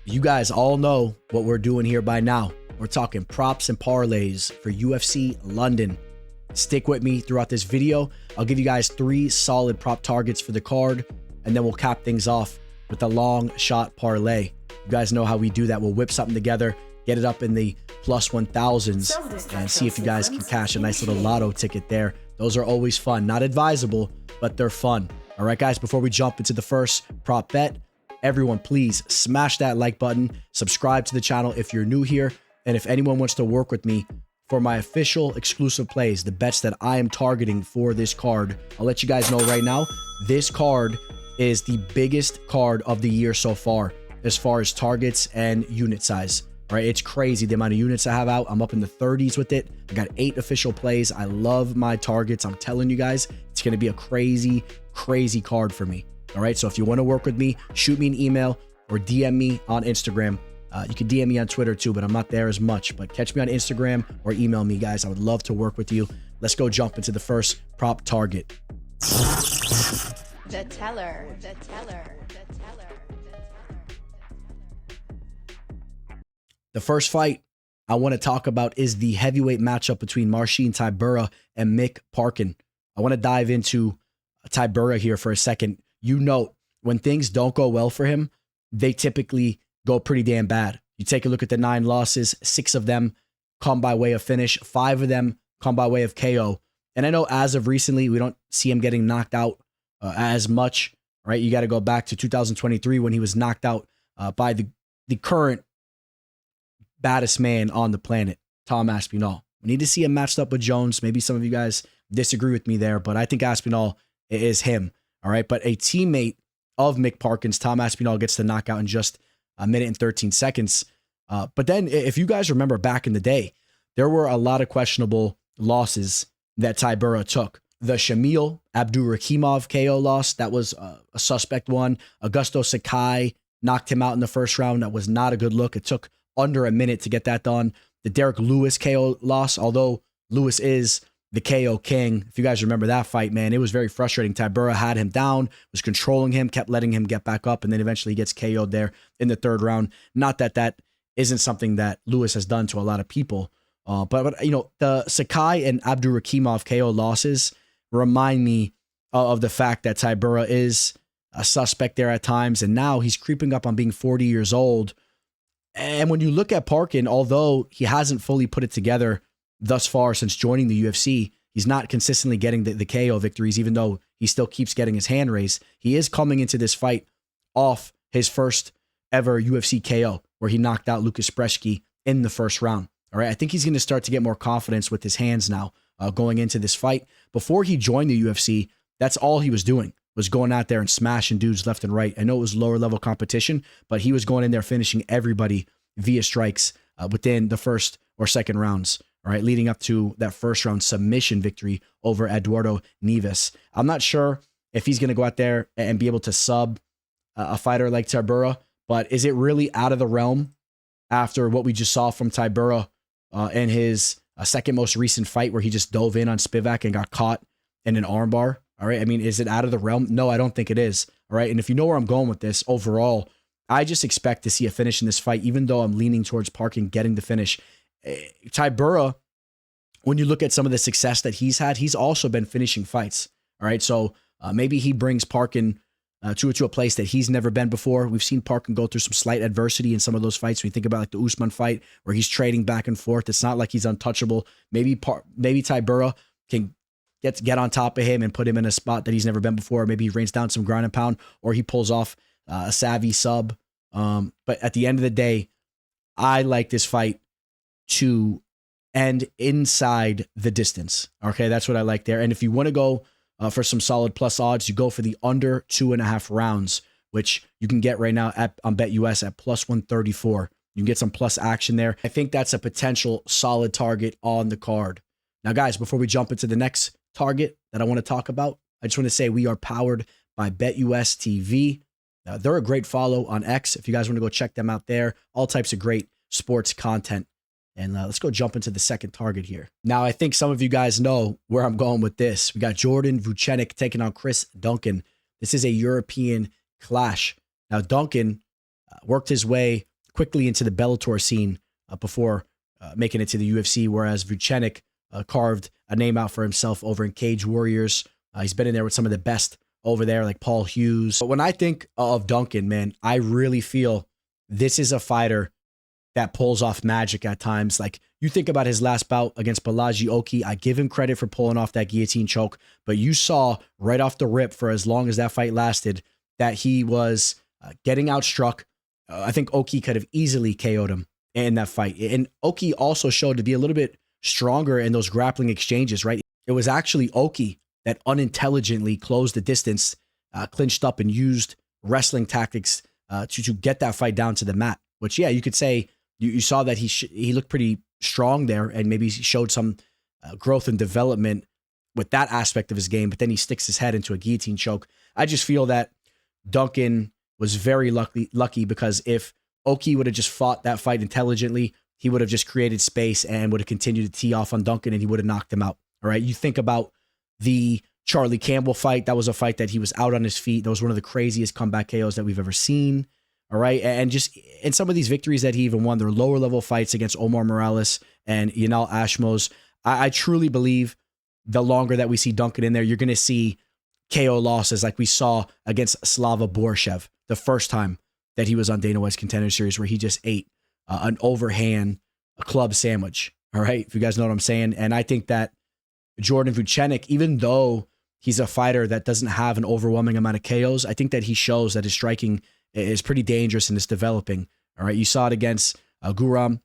You guys all know what we're doing here by now. We're talking props and parlays for UFC London. Stick with me throughout this video. I'll give you guys 3 solid prop targets for the card, and then we'll cap things off with a long shot parlay. You guys know how we do that. We'll whip something together, get it up in the plus 1000s, and see if you guys can cash a nice little lotto ticket there. Those are always fun. Not advisable, but they're fun. All right, guys, before we jump into the first prop bet, everyone, please smash that like button, subscribe to the channel if you're new here, and if anyone wants to work with me for my official exclusive plays, the bets that I am targeting for this card, I'll let you guys know right now, this card is the biggest card of the year so far as targets and unit size. All right, it's crazy the amount of units I have out. I'm up in the 30s with it. I got 8 official plays. I love my targets. I'm telling you guys, it's going to be a crazy, crazy card for me. All right, so if you want to work with me, shoot me an email or DM me on Instagram. You can DM me on Twitter too, but I'm not there as much. But catch me on Instagram or email me, guys. I would love to work with you. Let's go jump into the first prop target. The teller. The first fight I want to talk about is the heavyweight matchup between Marcin Tybura and Mick Parkin. I want to dive into Tybura here for a second. You know, when things don't go well for him, they typically go pretty damn bad. You take a look at the 9 losses, 6 of them come by way of finish, 5 of them come by way of KO. And I know as of recently, we don't see him getting knocked out as much, right? You got to go back to 2023 when he was knocked out by the current baddest man on the planet, Tom Aspinall. We need to see him matched up with Jones. Maybe some of you guys disagree with me there, but I think Aspinall is him. All right, but a teammate of Mick Parkin's, Tom Aspinall, gets the knockout in just a minute and 13 seconds. But then if you guys remember back in the day, there were a lot of questionable losses that Tybura took. The Shamil Abdurakhimov KO loss, that was a suspect one. Augusto Sakai knocked him out in the first round. That was not a good look. It took under a minute to get that done. The Derek Lewis KO loss, although Lewis is the KO king. If you guys remember that fight, man, it was very frustrating. Tybura had him down, was controlling him, kept letting him get back up, and then eventually he gets KO'd there in the 3rd round. Not that that isn't something that Lewis has done to a lot of people. But you know, the Sakai and Abdurakhimov KO losses remind me of the fact that Tybura is a suspect there at times, and now he's creeping up on being 40 years old. And when you look at Parkin, although he hasn't fully put it together thus far since joining the UFC, he's not consistently getting the KO victories, even though he still keeps getting his hand raised. He is coming into this fight off his first ever UFC KO, where he knocked out Lucas Brzeski in the 1st round. All right, I think he's going to start to get more confidence with his hands now going into this fight. Before he joined the UFC, that's all he was doing, was going out there and smashing dudes left and right. I know it was lower level competition, but he was going in there finishing everybody via strikes within the 1st or 2nd rounds. All right, leading up to that 1st round submission victory over Eduardo Neves. I'm not sure if he's going to go out there and be able to sub a fighter like Tybura, but is it really out of the realm after what we just saw from Tybura in his 2nd most recent fight, where he just dove in on Spivak and got caught in an armbar? All right, I mean, is it out of the realm? No, I don't think it is. All right, and if you know where I'm going with this, overall, I just expect to see a finish in this fight, even though I'm leaning towards Parkin getting the finish. Tybura, when you look at some of the success that he's had, he's also been finishing fights. All right, so maybe he brings Parkin to a place that he's never been before. We've seen Parkin go through some slight adversity in some of those fights. When you think about like the Usman fight, where he's trading back and forth, it's not like he's untouchable. Maybe Tybura can get on top of him and put him in a spot that he's never been before. Maybe he rains down some ground and pound, or he pulls off a savvy sub. But at the end of the day, I like this fight to end inside the distance. Okay, that's what I like there. And if you want to go for some solid plus odds, you go for the under 2.5 rounds, which you can get right now on BetUS at plus 134. You can get some plus action there. I think that's a potential solid target on the card. Now, guys, before we jump into the next target that I want to talk about, I just want to say we are powered by BetUS TV. They're a great follow on X. If you guys want to go check them out there, all types of great sports content. And let's go jump into the second target here. Now, I think some of you guys know where I'm going with this. We got Jordan Vucenic taking on Chris Duncan. This is a European clash. Now, Duncan worked his way quickly into the Bellator scene before making it to the UFC, whereas Vucenic carved a name out for himself over in Cage Warriors. He's been in there with some of the best over there, like Paul Hughes. But when I think of Duncan, man, I really feel this is a fighter that pulls off magic at times. Like, you think about his last bout against Balaji Oki, I give him credit for pulling off that guillotine choke, but you saw right off the rip, for as long as that fight lasted, that he was getting outstruck. I think Oki could have easily KO'd him in that fight. And Oki also showed to be a little bit stronger in those grappling exchanges, right? It was actually Oki that unintelligently closed the distance, clinched up, and used wrestling tactics to get that fight down to the mat. Which, yeah, you could say you saw that he looked pretty strong there, and maybe he showed some growth and development with that aspect of his game, but then he sticks his head into a guillotine choke. I just feel that Duncan was very lucky because if Oki would have just fought that fight intelligently, he would have just created space and would have continued to tee off on Duncan, and he would have knocked him out. All right, you think about the Charlie Campbell fight. That was a fight that he was out on his feet. That was one of the craziest comeback KOs that we've ever seen. All right. And just in some of these victories that he even won, they're lower level fights against Omar Morales and Yanal Ashmos. I truly believe the longer that we see Duncan in there, you're going to see KO losses like we saw against Slava Borshev the first time that he was on Dana White's Contender Series, where he just ate an overhand club sandwich. All right. If you guys know what I'm saying. And I think that Jordan Vucenic, even though he's a fighter that doesn't have an overwhelming amount of KOs, I think that he shows that his striking is pretty dangerous and is developing. All right. You saw it against Guram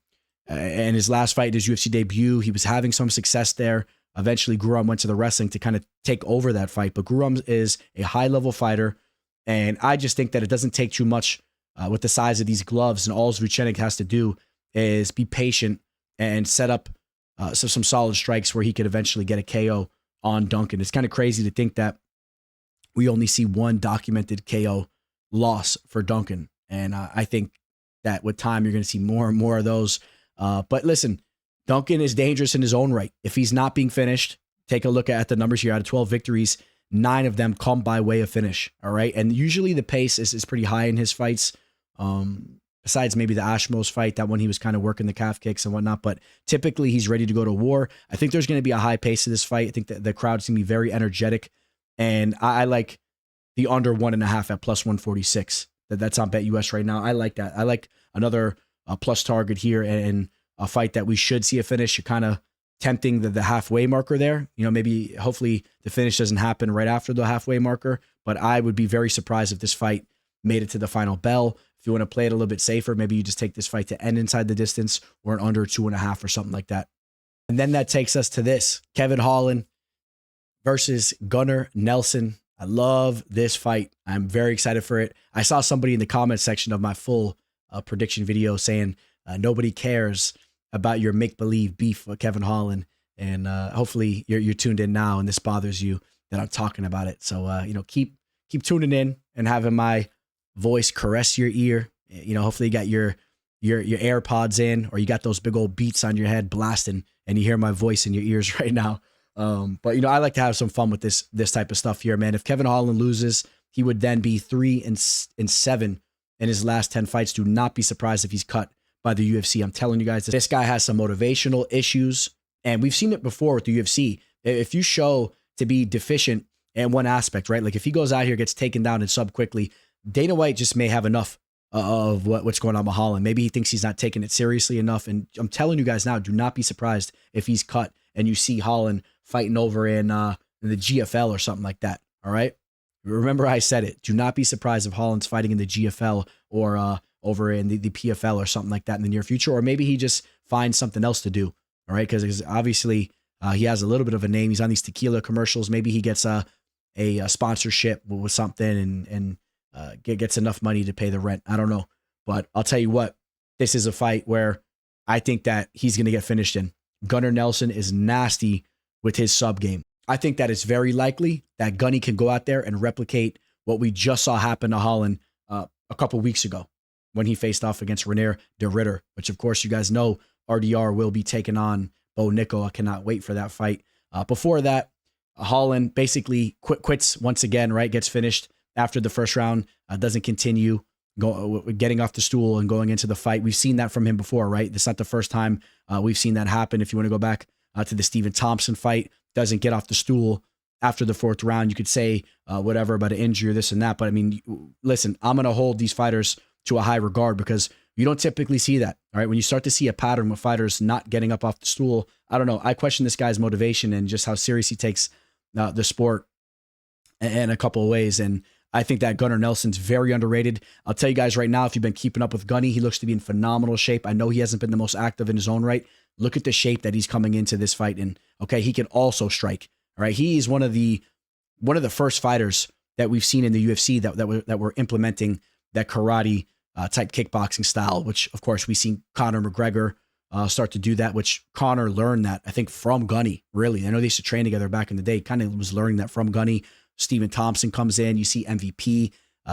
and his last fight, his UFC debut. He was having some success there. Eventually, Guram went to the wrestling to kind of take over that fight. But Guram is a high-level fighter, and I just think that it doesn't take too much with the size of these gloves, and all Vucenic has to do is be patient and set up some solid strikes where he could eventually get a KO on Duncan. It's kind of crazy to think that we only see one documented KO loss for Duncan. And I think that with time, you're going to see more and more of those. But listen, Duncan is dangerous in his own right. If he's not being finished, take a look at the numbers here. Out of 12 victories, 9 of them come by way of finish. All right. And usually the pace is pretty high in his fights. Besides maybe the Ashmos fight, that one he was kind of working the calf kicks and whatnot. But typically he's ready to go to war. I think there's going to be a high pace to this fight. I think that the crowd's going to be very energetic. And I like the under 1.5 at plus 146. That's on Bet US right now. I like that. I like another plus target here and a fight that we should see a finish. You're kind of tempting the halfway marker there. You know, maybe hopefully the finish doesn't happen right after the halfway marker, but I would be very surprised if this fight made it to the final bell. If you want to play it a little bit safer, maybe you just take this fight to end inside the distance or an under 2.5 or something like that. And then that takes us to this: Kevin Holland versus Gunnar Nelson. I love this fight. I'm very excited for it. I saw somebody in the comment section of my full prediction video saying nobody cares about your make-believe beef with Kevin Holland. And hopefully you're tuned in now and this bothers you that I'm talking about it. So, keep tuning in and having my voice caress your ear. Hopefully you got your AirPods in, or you got those big old beats on your head blasting and you hear my voice in your ears right now. But I like to have some fun with this type of stuff here, man. If Kevin Holland loses, he would then be 3-7 in his last 10 fights. Do not be surprised if he's cut by the UFC. I'm telling you guys, this guy has some motivational issues, and we've seen it before with the UFC. If you show to be deficient in one aspect, right? Like if he goes out here, gets taken down and sub quickly, Dana White just may have enough of what's going on with Holland. Maybe he thinks he's not taking it seriously enough. And I'm telling you guys now, do not be surprised if he's cut and you see Holland fighting over in the GFL or something like that. All right. Remember I said it. Do not be surprised if Holland's fighting in the GFL or over in the PFL or something like that in the near future. Or maybe he just finds something else to do. All right. Because obviously he has a little bit of a name. He's on these tequila commercials. Maybe he gets a sponsorship with something and gets enough money to pay the rent. I don't know. But I'll tell you what, this is a fight where I think that he's going to get finished in. Gunnar Nelson is nasty with his sub game. I think that it's very likely that Gunny can go out there and replicate what we just saw happen to Holland a couple weeks ago when he faced off against Reinier de Ridder, which of course you guys know RDR will be taking on Bo Nickal. I cannot wait for that fight. Before that, Holland basically quits once again, right? Gets finished after the first round, doesn't continue. getting off the stool and going into the fight. We've seen that from him before, right? It's not the first time we've seen that happen. If you want to go back to the Stephen Thompson fight, doesn't get off the stool after the 4th round. You could say whatever about an injury or this and that. But I mean, listen, I'm going to hold these fighters to a high regard because you don't typically see that. All right. When you start to see a pattern with fighters not getting up off the stool, I don't know. I question this guy's motivation and just how serious he takes the sport in a couple of ways. And I think that Gunnar Nelson's very underrated. I'll tell you guys right now, if you've been keeping up with Gunny, he looks to be in phenomenal shape. I know he hasn't been the most active in his own right. Look at the shape that he's coming into this fight in. Okay, he can also strike. All right, he is one of the first fighters that we've seen in the UFC that were implementing that karate type kickboxing style, which of course we've seen Conor McGregor start to do that, which Conor learned that, I think, from Gunny, really. I know they used to train together back in the day, kind of was learning that from Gunny. Stephen Thompson comes in. You see MVP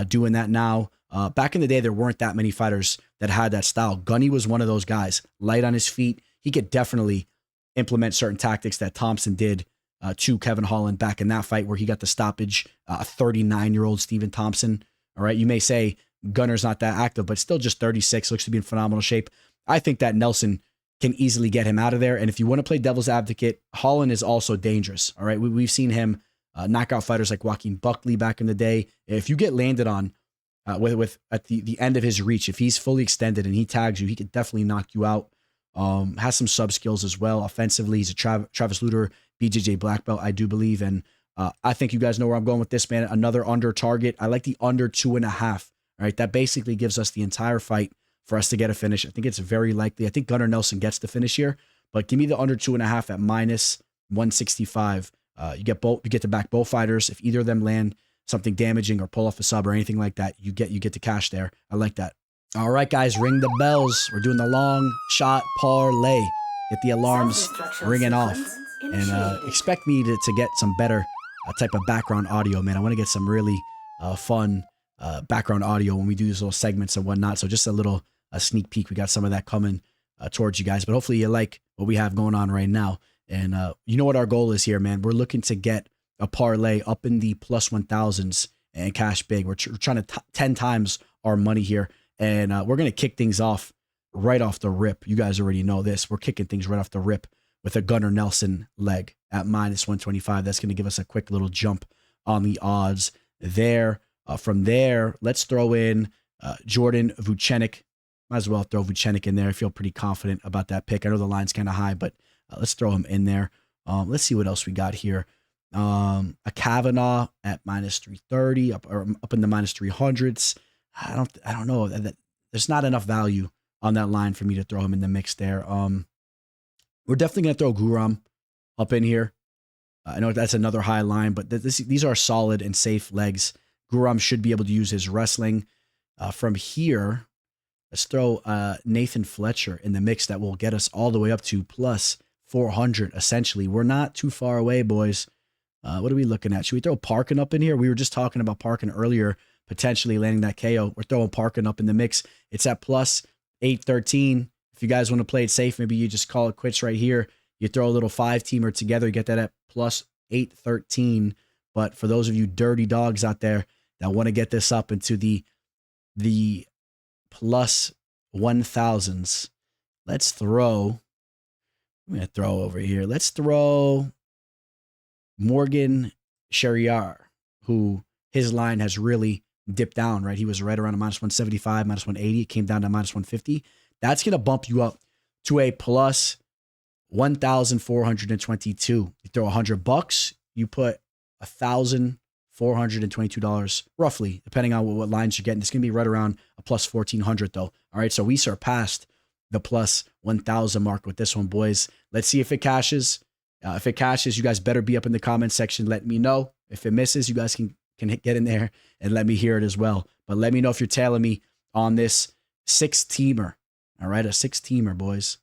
doing that now. Back in the day, there weren't that many fighters that had that style. Gunny was one of those guys, light on his feet. He could definitely implement certain tactics that Thompson did to Kevin Holland back in that fight where he got the stoppage, a 39-year-old Stephen Thompson. All right, you may say Gunner's not that active, but still just 36, looks to be in phenomenal shape. I think that Nelson can easily get him out of there. And if you want to play devil's advocate, Holland is also dangerous. All right, we've seen him knock out fighters like Joaquin Buckley back in the day. If you get landed on with at the end of his reach, if he's fully extended and he tags you, he could definitely knock you out. Has some sub skills as well. Offensively, he's a Travis Lutter, BJJ black belt, I do believe. And I think you guys know where I'm going with this, man. Another under target. I like the under 2.5. All right, that basically gives us the entire fight for us to get a finish. I think it's very likely. I think Gunnar Nelson gets the finish here, but give me the under 2.5 at minus 165. You get to back both fighters. If either of them land something damaging or pull off a sub or anything like that, you get the cash there. I like that. All right, guys, ring the bells. We're doing the long shot parlay. Get the alarms ringing off, and expect me to get some better type of background audio, man. I want to get some really fun background audio when we do these little segments and whatnot. So just a little sneak peek. We got some of that coming towards you guys, but hopefully you like what we have going on right now. And you know what our goal is here, man. We're looking to get a parlay up in the plus 1,000s and cash big. We're trying to 10 times our money here. And we're going to kick things off right off the rip. You guys already know this. We're kicking things right off the rip with a Gunnar Nelson leg at minus 125. That's going to give us a quick little jump on the odds there. From there, let's throw in Jordan Vucenic. Might as well throw Vucenic in there. I feel pretty confident about that pick. I know the line's kind of high, but let's throw him in there. Let's see what else we got here. A Kavanaugh at minus 330, up in the minus 300s. I don't know. There's not enough value on that line for me to throw him in the mix there. We're definitely going to throw Guram up in here. I know that's another high line, but these are solid and safe legs. Guram should be able to use his wrestling. From here, let's throw Nathan Fletcher in the mix. That will get us all the way up to plus 400, essentially. We're not too far away, boys. What are we looking at? Should we throw Parkin up in here? We were just talking about Parkin earlier, potentially landing that KO. We're throwing Parkin up in the mix. It's at plus 813. If you guys want to play it safe, maybe you just call it quits right here. You throw a little 5-teamer together, you get that at plus 813. But for those of you dirty dogs out there that want to get this up into the plus 1,000s, let's throw, I'm going to throw over here. Let's throw Morgan Sherriar, who his line has really dipped down, right? He was right around a minus 175, minus 180. It came down to minus 150. That's going to bump you up to a plus 1,422. You throw $100, you put $1,422 roughly, depending on what lines you're getting. It's going to be right around a plus 1,400 though. All right. So we surpassed the plus 1,000 mark with this one, boys. Let's see if it cashes. If it cashes, you guys better be up in the comment section. Let me know. If it misses, you guys can get in there and let me hear it as well. But let me know if you're tailing me on this 6-teamer. All right, a 6-teamer, boys.